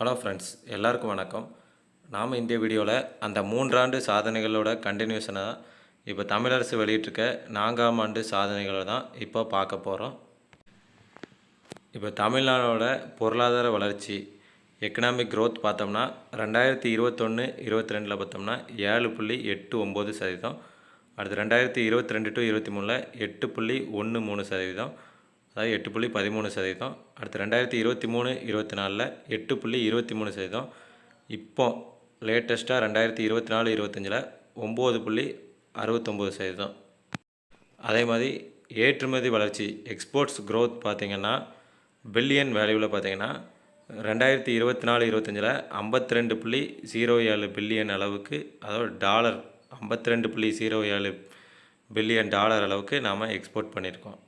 Hello friends, எல்லாருக்கும் வணக்கம். நாம் இந்த வீடியோவில் அந்த 3 ஆண்டு சாதனைகளோட கண்டினியூஷனாக இப்போ தமிழரசு வெளியிட்டிருக்க 4ஆம் ஆண்டு சாதனைகளை தான் இப்போ பார்க்க போகிறோம். இப்போ தமிழ்நாடோட பொருளாதார வளர்ச்சி எக்கனாமிக் க்ரோத் பார்த்தோம்னா 2021-22 பார்த்தோம்னா 7.89%. அடுத்து 2022 to 23 8.13%, அதாவது 8.13%. அடுத்து 2023-24 8.23%. இப்போ லேட்டஸ்ட்டாக 2024-25 9.69%. அதே மாதிரி ஏற்றுமதி வளர்ச்சி எக்ஸ்போர்ட்ஸ் க்ரோத் பார்த்திங்கன்னா பில்லியன் வேல்யூவில் பார்த்திங்கன்னா 2024-25 52.07 பில்லியன் அளவுக்கு, அதாவது டாலர் 52.07 பில்லியன் டாலர் அளவுக்கு நாம் எக்ஸ்போர்ட் பண்ணியிருக்கோம்.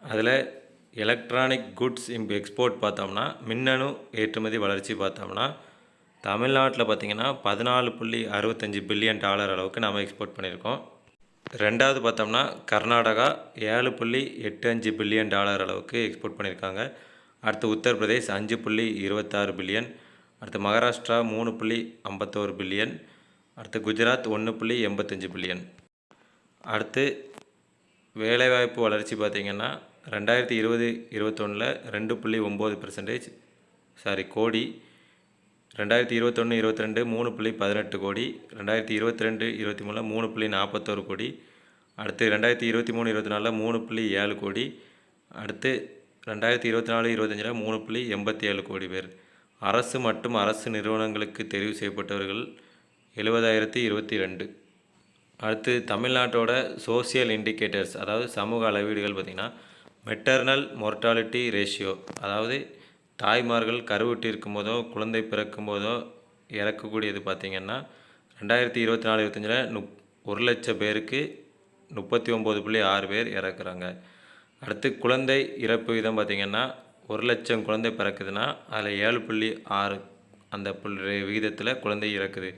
அதில் எலக்ட்ரானிக் குட்ஸ் எக்ஸ்போர்ட் பார்த்தோம்னா மின்னணு ஏற்றுமதி வளர்ச்சி பார்த்தோம்னா தமிழ்நாட்டில் பார்த்திங்கன்னா 14.65 பில்லியன் டாலர் அளவுக்கு நாம் எக்ஸ்போர்ட் பண்ணியிருக்கோம். ரெண்டாவது பார்த்தோம்னா கர்நாடகா 7.85 பில்லியன் டாலர் அளவுக்கு எக்ஸ்போர்ட் பண்ணியிருக்காங்க. அடுத்து உத்தரப்பிரதேஷ் 5.26 பில்லியன். அடுத்து மகாராஷ்டிரா 3.51 பில்லியன். அடுத்து குஜராத் 1.85 பில்லியன். அடுத்து வேலைவாய்ப்பு வளர்ச்சி பார்த்திங்கன்னா 2020-21 2.9% கோடி, 2021-22 3.18 கோடி, 2022-23 3.41 கோடி, அடுத்து 2023-24 3.7 கோடி, அடுத்து 2024-25 3.87 கோடி பேர். அரசு மற்றும் அரசு நிறுவனங்களுக்கு தெரிவு செய்யப்பட்டவர்கள் 70,022. அடுத்து தமிழ்நாட்டோட சோசியல் இண்டிகேட்டர்ஸ், அதாவது சமூக அளவீடுகள் பார்த்திங்கன்னா மெட்டர்னல் மொர்டாலிட்டி ரேஷியோ, அதாவது தாய்மார்கள் கருவுட்டு இருக்கும்போதோ குழந்தை பிறக்கும் போதோ இறக்கக்கூடியது பார்த்திங்கன்னா 2024-25 1 லட்சம் பேருக்கு 39.6 பேர் இறக்குறாங்க. அடுத்து குழந்தை இறப்பு விதம் பார்த்திங்கன்னா 1 லட்சம் குழந்தை பிறக்குதுன்னா அதில் 7.6 அந்த விகிதத்தில் குழந்தை இறக்குது.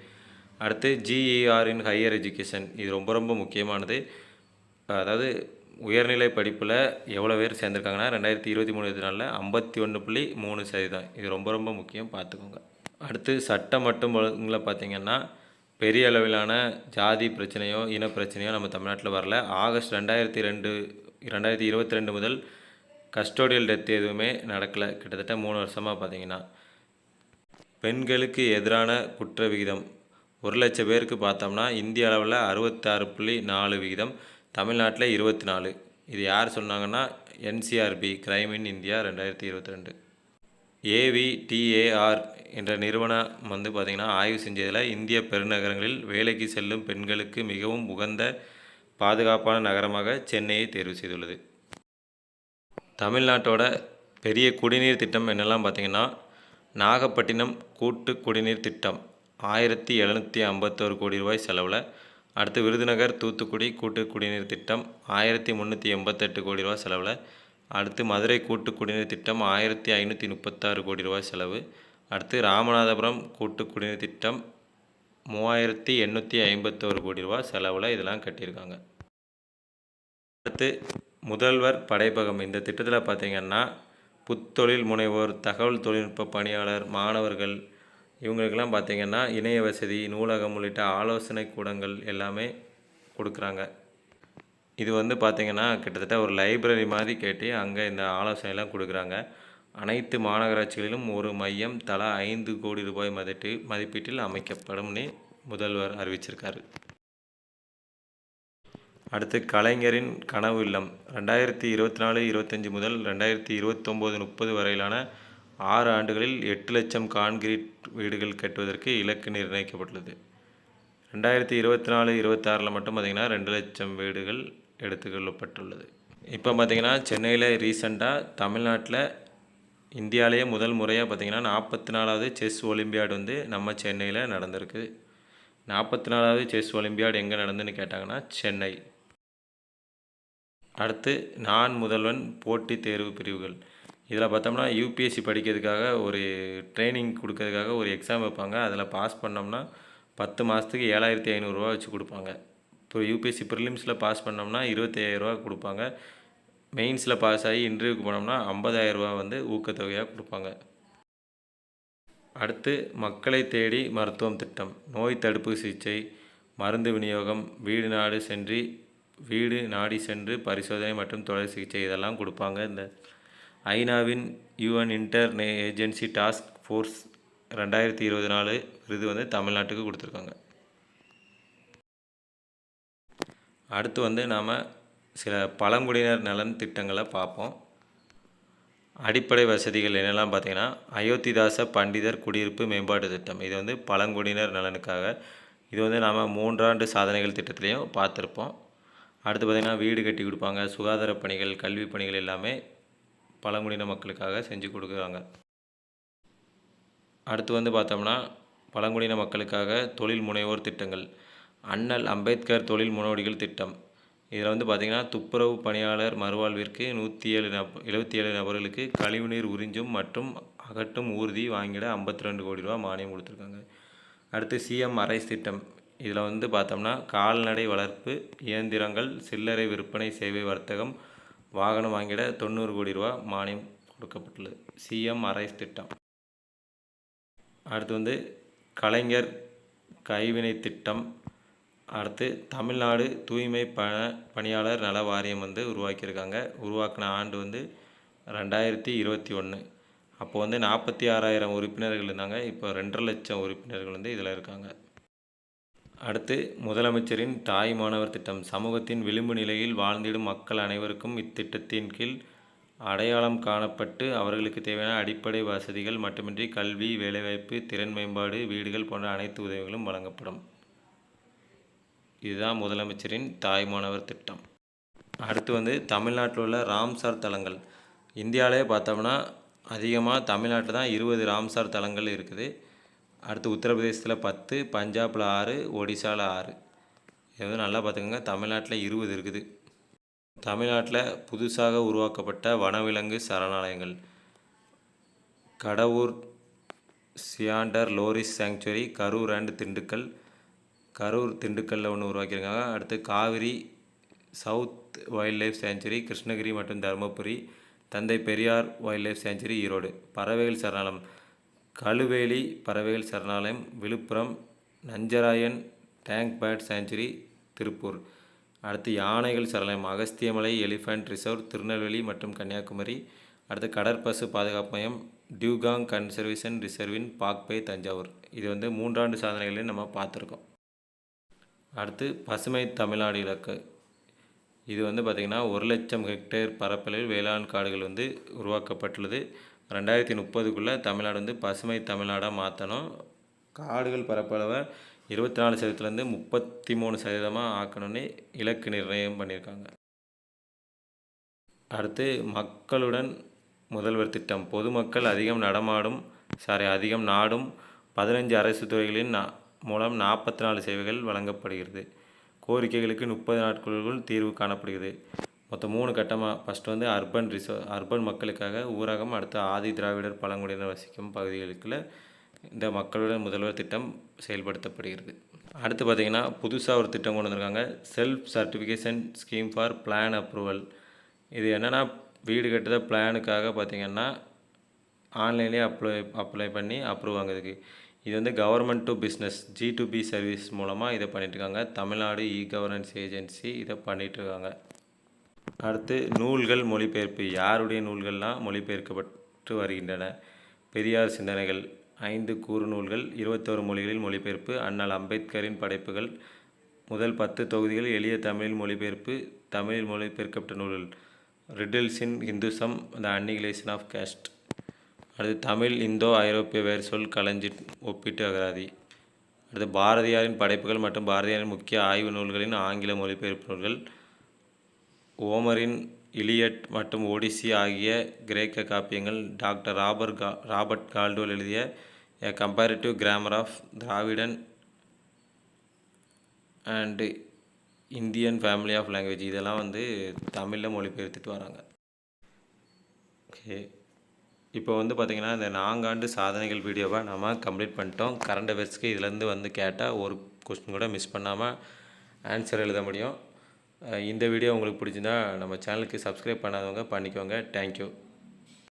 அடுத்து GER இன் ஹையர் எஜுகேஷன், இது ரொம்ப ரொம்ப முக்கியமானது. அதாவது உயர்நிலை படிப்பில் எவ்வளோ பேர் சேர்ந்துருக்காங்கன்னா 2023-24 51.3%. இது ரொம்ப ரொம்ப முக்கியம், பார்த்துக்கோங்க. அடுத்து சட்டம் மற்றும் ஒழுங்கில் பார்த்திங்கன்னா பெரிய அளவிலான ஜாதி பிரச்சனையோ இன பிரச்சனையோ நம்ம தமிழ்நாட்டில் வரல. ஆகஸ்ட் 2022 முதல் கஸ்டோடியல் டெத் எதுவுமே நடக்கலை. கிட்டத்தட்ட 3 வருஷமாக பார்த்திங்கன்னா பெண்களுக்கு எதிரான குற்ற விகிதம் 1 லட்சம் பேருக்கு பார்த்தோம்னா இந்திய அளவில் 66.4 விகிதம், தமிழ்நாட்டில் 24. இது யார் சொன்னாங்கன்னா NCRB crime in India 2022. AVTAR என்ற நிறுவனம் பார்த்திங்கன்னா ஆய்வு செஞ்சதில் இந்திய பெருநகரங்களில் வேலைக்கு செல்லும் பெண்களுக்கு மிகவும் உகந்த பாதுகாப்பான நகரமாக சென்னையை தேர்வு செய்துள்ளது. தமிழ்நாட்டோட பெரிய குடிநீர் திட்டம் என்னெல்லாம் பார்த்திங்கன்னா நாகப்பட்டினம் கூட்டு குடிநீர் திட்டம் 1751 கோடி ரூபாய் செலவில். அடுத்து விருதுநகர் தூத்துக்குடி கூட்டு குடிநீர் திட்டம் 1388 கோடி ரூபாய் செலவில். அடுத்து மதுரை கூட்டு குடிநீர் திட்டம் 1536 கோடி ரூபாய் செலவு. அடுத்து ராமநாதபுரம் கூட்டு குடிநீர் திட்டம் 3851 கோடி ரூபாய் செலவில் இதெல்லாம் கட்டியிருக்காங்க. அடுத்து முதல்வர் படைப்பகம், இந்த திட்டத்தில் பார்த்திங்கன்னா புத்தொழில் முனைவோர், தகவல் தொழில்நுட்ப பணியாளர், மாணவர்கள் இவங்களுக்கெல்லாம் பார்த்திங்கன்னா இணைய வசதி, நூலகம் உள்ளிட்ட ஆலோசனை கூடங்கள் எல்லாமே கொடுக்குறாங்க. இது பார்த்திங்கன்னா கிட்டத்தட்ட ஒரு லைப்ரரி மாதிரி கேட்டு அங்கே இந்த ஆலோசனைலாம் கொடுக்குறாங்க. அனைத்து மாநகராட்சிகளிலும் ஒரு மையம் தலா 5 கோடி ரூபாய் மதிப்பீட்டில் அமைக்கப்படும்னு முதல்வர் அறிவிச்சிருக்காரு. அடுத்து கலைஞரின் கனவு இல்லம் 2024-25 முதல் 2029-30 வரையிலான 6 ஆண்டுகளில் 8 லட்சம் கான்கிரீட் வீடுகள் கட்டுவதற்கு இலக்கு நிர்ணயிக்கப்பட்டுள்ளது. 2024-26 மட்டும் பார்த்திங்கன்னா 2 லட்சம் வீடுகள் எடுத்துக்கொள்ளப்பட்டுள்ளது. இப்போ பார்த்திங்கன்னா சென்னையில் ரீசெண்டாக தமிழ்நாட்டில் இந்தியாவிலேயே முதல் முறையாக பார்த்திங்கன்னா 44வது செஸ் ஒலிம்பியாடு நம்ம சென்னையில் நடந்திருக்கு. 44வது செஸ் ஒலிம்பியாடு எங்கே நடந்துன்னு கேட்டாங்கன்னா சென்னை. அடுத்து நான் முதல்வன் போட்டித் தேர்வு பிரிவுகள், இதில் பார்த்தோம்னா UPSC படிக்கிறதுக்காக ஒரு ட்ரைனிங் கொடுக்கறதுக்காக ஒரு எக்ஸாம் வைப்பாங்க. அதில் பாஸ் பண்ணோம்னா 10 மாதத்துக்கு 7500 ரூபா வச்சு கொடுப்பாங்க. இப்போ UPSC ப்ரிலிம்ஸில் பாஸ் பண்ணோம்னா 25,000 ரூபா கொடுப்பாங்க. மெயின்ஸில் பாஸ் ஆகி இன்டர்வியூக்கு போனோம்னா 50,000 ரூபா ஊக்கத்தொகையாக கொடுப்பாங்க. அடுத்து மக்களை தேடி மருத்துவம் திட்டம், நோய் தடுப்பு சிகிச்சை, மருந்து விநியோகம், வீடு நாடி சென்று பரிசோதனை மற்றும் தொடர் சிகிச்சை இதெல்லாம் கொடுப்பாங்க. இந்த ஐநாவின் UN inter agency task force 2024 விருது வந்து தமிழ்நாட்டுக்கு கொடுத்துருக்காங்க. அடுத்து வந்து நாம் சில பழங்குடியினர் நலன் திட்டங்களை பார்ப்போம். அடிப்படை வசதிகள் என்னெல்லாம் பார்த்தீங்கன்னா, அயோத்திதாச பண்டிதர் குடியிருப்பு மேம்பாட்டு திட்டம். இது வந்து பழங்குடியினர் நலனுக்காக. இது வந்து நாம் 3 ஆண்டு சாதனைகள் திட்டத்திலையும் பார்த்துருப்போம். அடுத்து பார்த்திங்கன்னா வீடு கட்டி கொடுப்பாங்க, சுகாதார பணிகள், கல்வி பணிகள் எல்லாமே பழங்குடியின மக்களுக்காக செஞ்சு கொடுக்குறாங்க. அடுத்து வந்து பார்த்தோம்னா பழங்குடியின மக்களுக்காக தொழில் முனைவோர் திட்டங்கள், அண்ணல் அம்பேத்கர் தொழில் முன்னோடிகள் திட்டம். இதில் வந்து பார்த்திங்கன்னா துப்புரவு பணியாளர் மறுவாழ்விற்கு 177 நபர்களுக்கு கழிவுநீர் உறிஞ்சும் மற்றும் அகற்றும் ஊர்தி வாங்கிட 52 கோடி ரூபா மானியம் கொடுத்துருக்காங்க. அடுத்து சிஎம் அரைஸ் திட்டம். இதில் வந்து பார்த்தோம்னா கால்நடை வளர்ப்பு, இயந்திரங்கள், சில்லறை விற்பனை, சேவை வர்த்தகம், வாகனம் வாங்கிட 90 கோடி ரூபா மானியம் கொடுக்கப்பட்டுள்ளது. சிஎம் அரைஸ் திட்டம். அடுத்து வந்து கலைஞர் கைவினை திட்டம். அடுத்து தமிழ்நாடு தூய்மை பணியாளர் நல வாரியம் வந்து உருவாக்கியிருக்காங்க. உருவாக்கின ஆண்டு வந்து 2021. அப்போ வந்து 46,000 உறுப்பினர்கள் இருந்தாங்க. இப்போ 2.5 லட்சம் உறுப்பினர்கள் வந்து இதில் இருக்காங்க. அடுத்து முதலமைச்சரின் தாய் மாணவர் திட்டம். சமூகத்தின் விளிம்பு நிலையில் வாழ்ந்திடும் மக்கள் அனைவருக்கும் இத்திட்டத்தின் கீழ் அடையாளம் காணப்பட்டு அவர்களுக்கு தேவையான அடிப்படை வசதிகள் மட்டுமின்றி கல்வி, வேலைவாய்ப்பு, திறன் மேம்பாடு, வீடுகள் போன்ற அனைத்து உதவிகளும் வழங்கப்படும். இதுதான் முதலமைச்சரின் தாய் மாணவர் திட்டம். அடுத்து வந்து தமிழ்நாட்டில் உள்ள ராம்சார் தலங்கள். இந்தியாவிலே பார்த்தோம்னா அதிகமாக தமிழ்நாட்டில் தான் 20 ராம்சார் தலங்கள் இருக்குது. அடுத்து உத்தரப்பிரதேசத்தில் 10, பஞ்சாபில் 6, ஒடிசாவில் 6. இது வந்து நல்லா பார்த்துக்கோங்க, தமிழ்நாட்டில் 20 இருக்குது. தமிழ்நாட்டில் புதுசாக உருவாக்கப்பட்ட வனவிலங்கு சரணாலயங்கள், Kadavur slender loris sanctuary, Karur and Dindigul. Karur திண்டுக்கல்லில் ஒன்று உருவாக்கியிருக்காங்க. அடுத்து Kaveri south wildlife sanctuary Krishnagiri மற்றும் தருமபுரி. தந்தை Periyar wildlife sanctuary Erode. பறவைகள் சரணாலயம் கழுவேலி பறவைகள் சரணாலயம் Villupuram. Nanjarayan tank bird sanctuary Tiruppur. அடுத்து யானைகள் சரணாலயம் அகஸ்தியமலை எலிஃபண்ட் ரிசர்வ் திருநெல்வேலி மற்றும் கன்னியாகுமரி. அடுத்து கடற்பசு பாதுகாப்பு மையம் டியூகாங் கன்சர்வேஷன் ரிசர்வின் பாக்பே தஞ்சாவூர். இது வந்து 3 ஆண்டு சாதனைகளையும் நம்ம பார்த்துருக்கோம். அடுத்து பசுமை தமிழ்நாடு இலக்கு. இது வந்து பார்த்திங்கன்னா 1 லட்சம் ஹெக்டேர் பரப்பளவில் வேளாண் காடுகள் வந்து உருவாக்கப்பட்டுள்ளது. 2030க்குள்ளே தமிழ்நாடு வந்து பசுமை தமிழ்நாடாக மாற்றணும். காடுகள் பரப்பளவை 24% 33% ஆக்கணும்னு இலக்கு நிர்ணயம் பண்ணியிருக்காங்க. அடுத்து மக்களுடன் முதல்வர் திட்டம். பொதுமக்கள் அதிகம் நாடும் 15 அரசு துறைகளின் மூலம் 44 சேவைகள் வழங்கப்படுகிறது. கோரிக்கைகளுக்கு 30 நாட்களுக்குள் தீர்வு காணப்படுகிறது. மொத்தம் 3 கட்டமாக. ஃபஸ்ட்டு வந்து அர்பன் மக்களுக்காக ஊரகம். அடுத்து ஆதி திராவிடர் பழங்குடியினர் வசிக்கும் பகுதிகளுக்குள்ள இந்த மக்களுடன் முதல்வர் திட்டம் செயல்படுத்தப்படுகிறது. அடுத்து பார்த்திங்கன்னா புதுசாக ஒரு திட்டம் கொண்டு வந்திருக்காங்க, self certification scheme for plan approval. இது என்னென்னா வீடு கட்டுற பிளானுக்காக பார்த்திங்கன்னா ஆன்லைன்லேயே அப்ளை பண்ணி அப்ரூவ் வாங்குறதுக்கு. இது வந்து government to business G2B service மூலமாக இதை பண்ணிகிட்ருக்காங்க. தமிழ்நாடு இ-கவர்னன்ஸ் ஏஜென்சி இதை பண்ணிகிட்ருக்காங்க. அடுத்து நூல்கள் மொழிபெயர்ப்பு. யாருடைய நூல்கள்லாம் மொழிபெயர்க்கப்பட்டு வருகின்றன? பெரியார் சிந்தனைகள் 5 குறுநூல்கள் 21 மொழிகளில் மொழிபெயர்ப்பு. அண்ணல் அம்பேத்கரின் படைப்புகள் முதல் 10 தொகுதிகள் எளிய தமிழில் மொழிபெயர்ப்பு. தமிழில் மொழிபெயர்க்கப்பட்ட நூல்கள் riddles in Hinduism, the annihilation of caste. அடுத்து தமிழ் இந்தோ ஐரோப்பிய வேர் சொல் களஞ்சிட் ஒப்பீட்டு அகராதி. அடுத்து பாரதியாரின் படைப்புகள் மற்றும் பாரதியாரின் முக்கிய ஆய்வு நூல்களின் ஆங்கில மொழிபெயர்ப்பு நூல்கள். ஓமரின் இலியட் மற்றும் ஒடிசி ஆகிய கிரேக்க காப்பியங்கள். டாக்டர் ராபர்ட் கால்டுவெல் எழுதிய a comparative grammar of Dravidian and Indian family of language. இதெல்லாம் வந்து தமிழில் மொழிபெயர்த்துட்டு வராங்க. ஓகே, இப்போ வந்து பார்த்திங்கன்னா இந்த 4 ஆண்டு சாதனைகள் வீடியோவை நம்ம கம்ப்ளீட் பண்ணிட்டோம். கரண்ட் அஃபேர்ஸ்க்கு இதுலேருந்து வந்து கேட்டால் ஒரு கொஸ்டின் கூட மிஸ் பண்ணாமல் ஆன்சர் எழுத முடியும். இந்த வீடியோ உங்களுக்கு பிடிச்சிருந்தா நம்ம சேனலுக்கு சப்ஸ்கிரைப் பண்ணாதவங்க பண்ணிக்கோங்க. தேங்க்யூ.